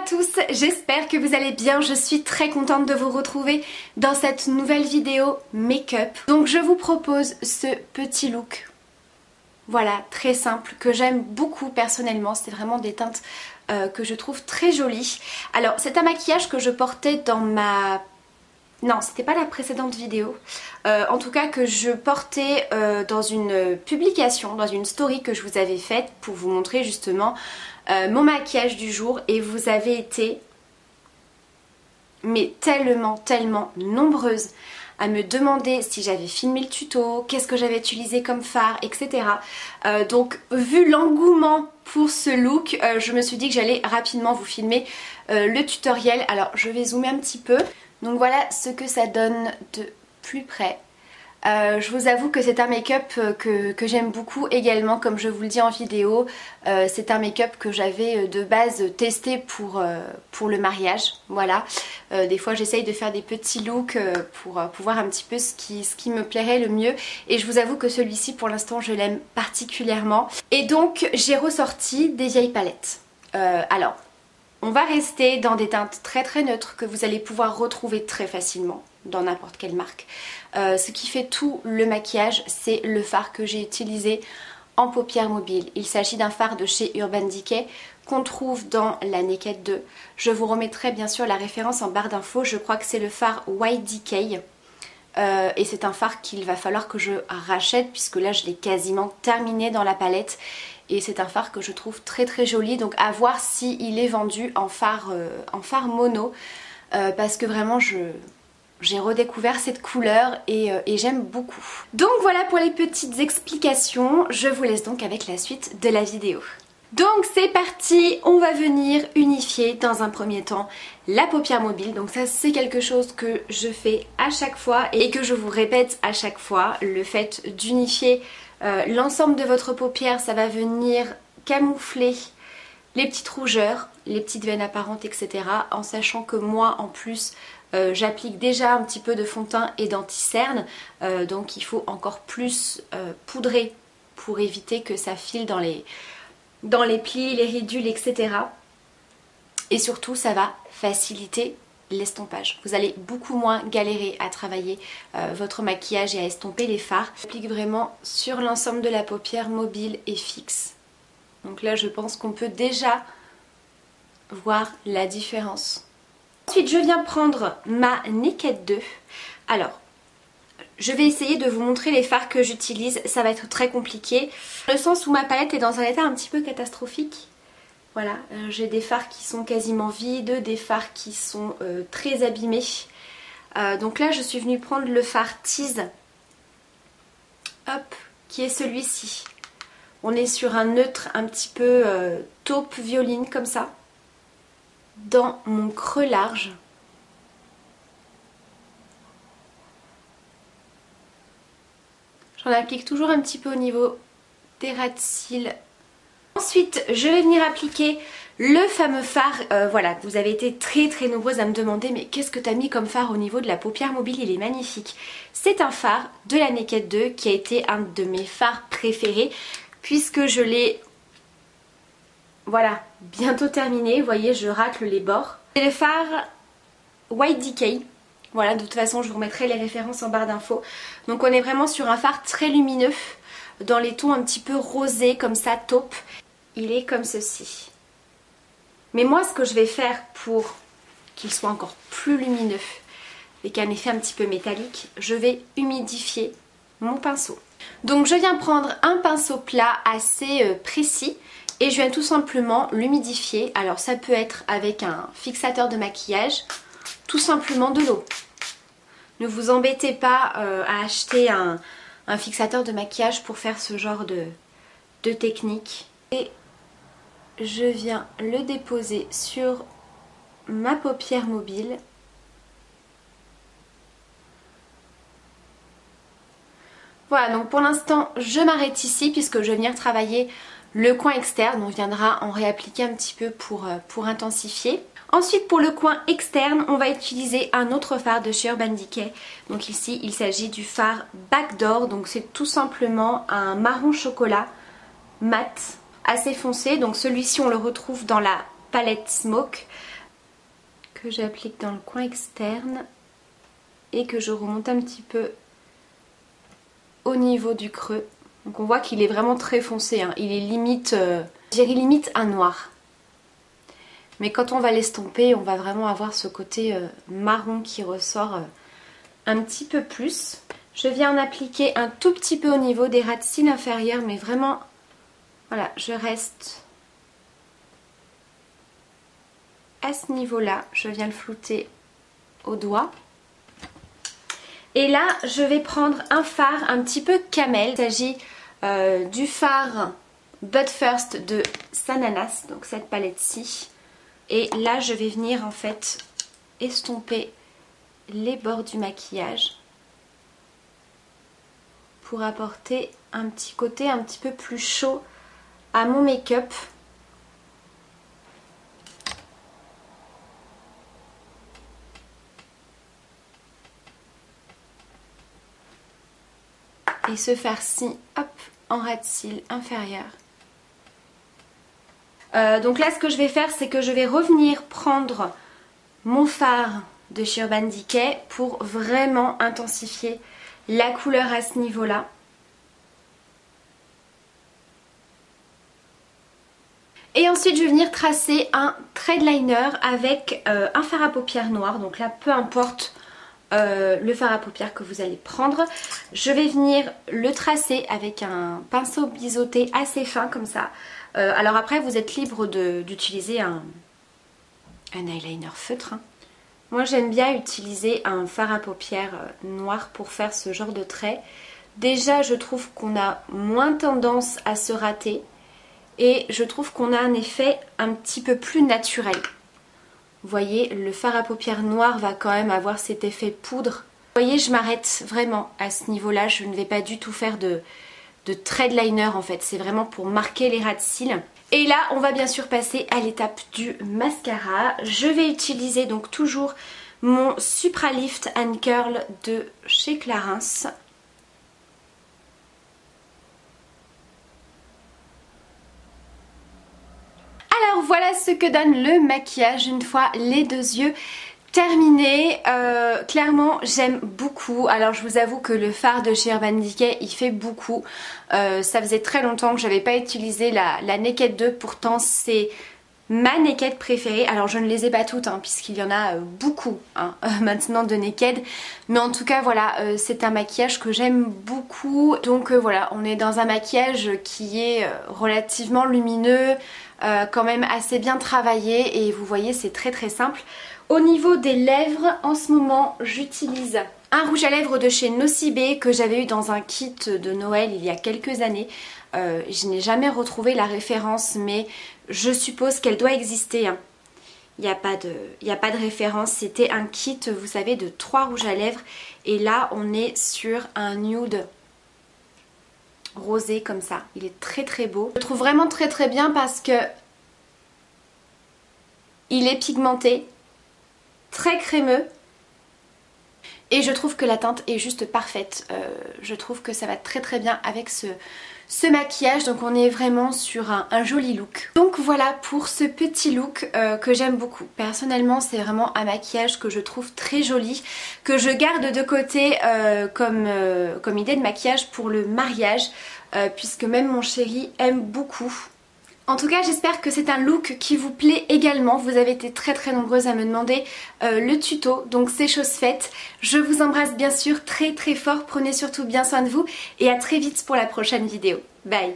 tous, j'espère que vous allez bien, je suis très contente de vous retrouver dans cette nouvelle vidéo make-up. Donc je vous propose ce petit look, voilà, très simple, que j'aime beaucoup personnellement, c'est vraiment des teintes que je trouve très jolies. Alors c'est un maquillage que je portais dans ma... Non, c'était pas la précédente vidéo, en tout cas que je portais dans une publication, dans une story que je vous avais faite pour vous montrer justement mon maquillage du jour, et vous avez été mais tellement nombreuses à me demander si j'avais filmé le tuto, qu'est-ce que j'avais utilisé comme fard, etc. Donc vu l'engouement pour ce look, je me suis dit que j'allais rapidement vous filmer le tutoriel. Alors je vais zoomer un petit peu. Donc voilà ce que ça donne de plus près. Je vous avoue que c'est un make-up que j'aime beaucoup également, comme je vous le dis en vidéo. C'est un make-up que j'avais de base testé pour le mariage. Voilà. Des fois j'essaye de faire des petits looks pour voir un petit peu ce qui me plairait le mieux. Et je vous avoue que celui-ci pour l'instant je l'aime particulièrement. Et donc j'ai ressorti des vieilles palettes. Alors on va rester dans des teintes très neutres que vous allez pouvoir retrouver très facilement dans n'importe quelle marque. Ce qui fait tout le maquillage, c'est le fard que j'ai utilisé en paupières mobiles. Il s'agit d'un fard de chez Urban Decay qu'on trouve dans la Naked 2. Je vous remettrai bien sûr la référence en barre d'infos. Je crois que c'est le fard White Decay. Et c'est un fard qu'il va falloir que je rachète puisque là je l'ai quasiment terminé dans la palette. Et c'est un fard que je trouve très joli, donc à voir s'il est vendu en fard mono, parce que vraiment j'ai redécouvert cette couleur et j'aime beaucoup. Donc voilà pour les petites explications, je vous laisse donc avec la suite de la vidéo. Donc c'est parti, on va venir unifier dans un premier temps la paupière mobile. Donc ça c'est quelque chose que je fais à chaque fois et que je vous répète à chaque fois. Le fait d'unifier l'ensemble de votre paupière, ça va venir camoufler les petites rougeurs, les petites veines apparentes, etc. En sachant que moi en plus j'applique déjà un petit peu de fond de teint et d'anti-cerne, donc il faut encore plus poudrer pour éviter que ça file dans les plis, les ridules, etc. Et surtout ça va faciliter l'estompage. Vous allez beaucoup moins galérer à travailler votre maquillage et à estomper les fards. J'applique vraiment sur l'ensemble de la paupière mobile et fixe. Donc là je pense qu'on peut déjà voir la différence. Ensuite je viens prendre ma Naked 2. Alors je vais essayer de vous montrer les fards que j'utilise, ça va être très compliqué. Dans le sens où ma palette est dans un état un petit peu catastrophique. Voilà, j'ai des fards qui sont quasiment vides, des fards qui sont très abîmés. Donc là je suis venue prendre le fard Tease, hop, qui est celui-ci. On est sur un neutre un petit peu taupe violine comme ça, dans mon creux large. J'en applique toujours un petit peu au niveau des ras de cils. Ensuite, je vais venir appliquer le fameux fard, voilà, vous avez été très nombreuses à me demander mais qu'est-ce que t'as mis comme fard au niveau de la paupière mobile, il est magnifique. C'est un fard de la Naked 2 qui a été un de mes fards préférés puisque je l'ai, voilà, bientôt terminé, vous voyez je racle les bords. C'est le fard White Decay. Voilà, de toute façon je vous remettrai les références en barre d'infos. Donc on est vraiment sur un fard très lumineux, dans les tons un petit peu rosés comme ça, taupe. Il est comme ceci. Mais moi ce que je vais faire pour qu'il soit encore plus lumineux, avec un effet un petit peu métallique, je vais humidifier mon pinceau. Donc je viens prendre un pinceau plat assez précis et je viens tout simplement l'humidifier. Alors ça peut être avec un fixateur de maquillage, tout simplement de l'eau. Ne vous embêtez pas à acheter un fixateur de maquillage pour faire ce genre de technique. Et je viens le déposer sur ma paupière mobile. Voilà, donc pour l'instant je m'arrête ici puisque je vais venir travailler le coin externe. On viendra en réappliquer un petit peu pour intensifier. Ensuite pour le coin externe on va utiliser un autre fard de chez Urban Decay. Donc ici il s'agit du fard Backdoor. Donc c'est tout simplement un marron chocolat mat assez foncé. Donc celui-ci on le retrouve dans la palette Smoke que j'applique dans le coin externe et que je remonte un petit peu au niveau du creux. Donc on voit qu'il est vraiment très foncé, hein. Il est limite, je dirais limite un noir. Mais quand on va l'estomper, on va vraiment avoir ce côté marron qui ressort un petit peu plus. Je viens en appliquer un tout petit peu au niveau des ras de cils inférieurs, mais vraiment, voilà, je reste à ce niveau-là. Je viens le flouter au doigt. Et là, je vais prendre un fard un petit peu camel. Il s'agit du fard But First de Sananas, donc cette palette-ci. Et là, je vais venir en fait estomper les bords du maquillage pour apporter un petit côté un petit peu plus chaud à mon make-up. Et ce fard-ci, hop, en ras de cils inférieur. Donc là, ce que je vais faire, c'est que je vais revenir prendre mon fard de chez Urban Decay pour vraiment intensifier la couleur à ce niveau-là. Et ensuite, je vais venir tracer un thread liner avec un fard à paupières noir. Donc là, peu importe le fard à paupières que vous allez prendre. Je vais venir le tracer avec un pinceau biseauté assez fin comme ça. Alors après, vous êtes libre d'utiliser un eyeliner feutre, hein. Moi j'aime bien utiliser un fard à paupières noir pour faire ce genre de trait. Déjà je trouve qu'on a moins tendance à se rater et je trouve qu'on a un effet un petit peu plus naturel. Vous voyez, le fard à paupières noir va quand même avoir cet effet poudre. Vous voyez, je m'arrête vraiment à ce niveau-là, je ne vais pas du tout faire de thread liner en fait, c'est vraiment pour marquer les ras de cils. Et là, on va bien sûr passer à l'étape du mascara. Je vais utiliser donc toujours mon Supra Lift and Curl de chez Clarins. Alors voilà ce que donne le maquillage une fois les deux yeux terminés. Clairement j'aime beaucoup. Alors je vous avoue que le fard de chez Urban Decay il fait beaucoup. Ça faisait très longtemps que j'avais pas utilisé la Naked 2, pourtant c'est ma Naked préférée. Alors je ne les ai pas toutes hein, puisqu'il y en a beaucoup hein, maintenant de Naked. Mais en tout cas voilà, c'est un maquillage que j'aime beaucoup. Donc voilà, on est dans un maquillage qui est relativement lumineux, quand même assez bien travaillé. Et vous voyez c'est très très simple. Au niveau des lèvres, en ce moment j'utilise un rouge à lèvres de chez Nocibé que j'avais eu dans un kit de Noël il y a quelques années. Je n'ai jamais retrouvé la référence mais je suppose qu'elle doit exister, hein. Il n'y a pas de référence, c'était un kit vous savez de 3 rouges à lèvres et là on est sur un nude rosé comme ça. Il est très très beau. Je le trouve vraiment très très bien parce que il est pigmenté, très crémeux et je trouve que la teinte est juste parfaite. Je trouve que ça va très très bien avec ce maquillage, donc on est vraiment sur un joli look. Donc voilà pour ce petit look que j'aime beaucoup. Personnellement c'est vraiment un maquillage que je trouve très joli, que je garde de côté comme idée de maquillage pour le mariage, puisque même mon chéri aime beaucoup. En tout cas j'espère que c'est un look qui vous plaît également. Vous avez été très très nombreuses à me demander le tuto, donc c'est chose faite. Je vous embrasse bien sûr très très fort, prenez surtout bien soin de vous et à très vite pour la prochaine vidéo. Bye.